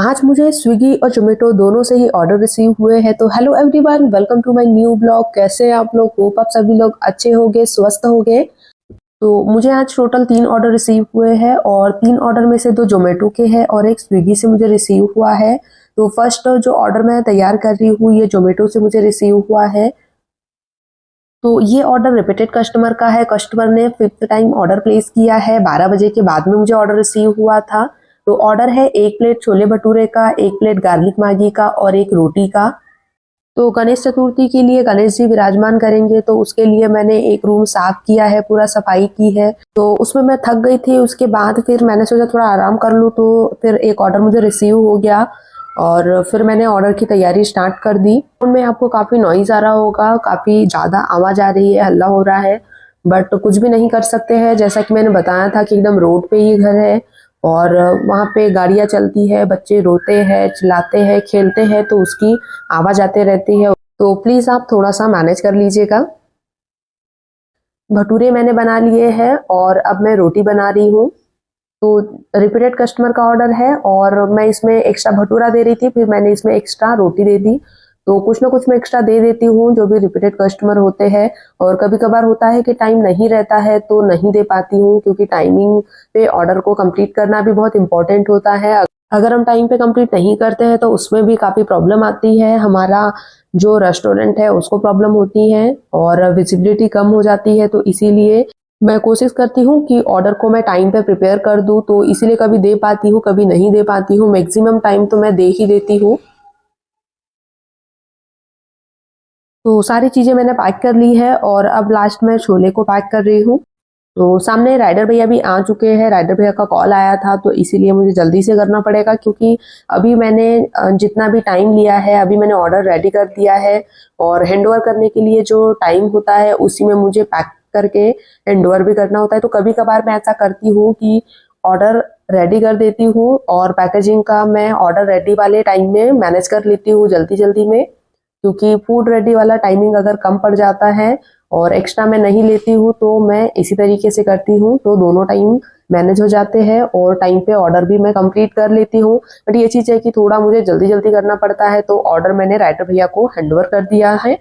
आज मुझे स्विगी और ज़ोमैटो दोनों से ही ऑर्डर रिसीव हुए हैं। तो hello everyone, welcome to my new blog. कैसे हैं आप लोग? होप आप सभी लोग अच्छे होंगे, स्वस्थ होंगे। तो मुझे आज टोटल 3 ऑर्डर रिसीव हुए हैं और 3 ऑर्डर में से 2 ज़ोमैटो के हैं और एक स्विगी से मुझे रिसीव हुआ है। तो फर्स्ट जो ऑर्डर मैं तैयार कर रही हूँ ये ज़ोमैटो से मुझे रिसीव हुआ है। तो ये ऑर्डर रिपीटेड कस्टमर का है। कस्टमर ने 5th टाइम ऑर्डर प्लेस किया है। 12 बजे के बाद में मुझे ऑर्डर रिसीव हुआ था। तो ऑर्डर है 1 प्लेट छोले भटूरे का, 1 प्लेट गार्लिक मैगी का और 1 रोटी का। तो गणेश चतुर्थी के लिए गणेश जी विराजमान करेंगे, तो उसके लिए मैंने एक रूम साफ किया है, पूरा सफाई की है। तो उसमें मैं थक गई थी। उसके बाद फिर मैंने सोचा थोड़ा आराम कर लूँ, तो फिर एक ऑर्डर मुझे रिसीव हो गया और फिर मैंने ऑर्डर की तैयारी स्टार्ट कर दी। उनमें आपको काफ़ी नॉइज़ आ रहा होगा, काफ़ी ज़्यादा आवाज़ आ रही है, हल्ला हो रहा है, बट कुछ भी नहीं कर सकते हैं। जैसा कि मैंने बताया था कि एकदम रोड पे ही घर है और वहाँ पे गाड़ियाँ चलती है, बच्चे रोते हैं, चिल्लाते हैं, खेलते हैं, तो उसकी आवाज़ आते रहती है। तो प्लीज़ आप थोड़ा-सा मैनेज कर लीजिएगा। भटूरे मैंने बना लिए हैं और अब मैं रोटी बना रही हूँ। तो रिपीटेड कस्टमर का ऑर्डर है और मैं इसमें एक्स्ट्रा भटूरा दे रही थी, फिर मैंने इसमें एक्स्ट्रा रोटी दे दी। तो कुछ ना कुछ मैं एक्स्ट्रा दे देती हूँ जो भी रिपीटेड कस्टमर होते हैं। और कभी-कभार होता है कि टाइम नहीं रहता है तो नहीं दे पाती हूँ, क्योंकि टाइमिंग पे ऑर्डर को कंप्लीट करना भी बहुत इम्पोर्टेंट होता है। अगर हम टाइम पे कंप्लीट नहीं करते हैं तो उसमें भी काफ़ी प्रॉब्लम आती है। हमारा जो रेस्टोरेंट है उसको प्रॉब्लम होती है और विजिबिलिटी कम हो जाती है। तो इसीलिए मैं कोशिश करती हूँ कि ऑर्डर को मैं टाइम पे प्रिपेयर कर दूँ, तो इसीलिए कभी दे पाती हूँ, कभी नहीं दे पाती हूँ। मैक्सिमम टाइम तो मैं दे ही देती हूँ। तो सारी चीज़ें मैंने पैक कर ली है और अब लास्ट में छोले को पैक कर रही हूँ। तो सामने राइडर भैया भी आ चुके हैं। राइडर भैया का कॉल आया था, तो इसीलिए मुझे जल्दी से करना पड़ेगा, क्योंकि अभी मैंने जितना भी टाइम लिया है, अभी मैंने ऑर्डर रेडी कर दिया है और हैंडओवर करने के लिए जो टाइम होता है उसी में मुझे पैक करके हैंडओवर भी करना होता है। तो कभी-कभार मैं ऐसा करती हूँ कि ऑर्डर रेडी कर देती हूँ और पैकेजिंग का मैं ऑर्डर रेडी वाले टाइम में मैनेज कर लेती हूँ जल्दी-जल्दी में, क्योंकि फूड रेडी वाला टाइमिंग अगर कम पड़ जाता है और एक्स्ट्रा मैं नहीं लेती हूँ तो मैं इसी तरीके से करती हूँ, तो दोनों टाइम मैनेज हो जाते हैं और टाइम पे ऑर्डर भी मैं कंप्लीट कर लेती हूँ। बट ये चीज़ है कि थोड़ा मुझे जल्दी-जल्दी करना पड़ता है, तो ऑर्डर मैंने राइडर भैया को हैंडओवर कर दिया है।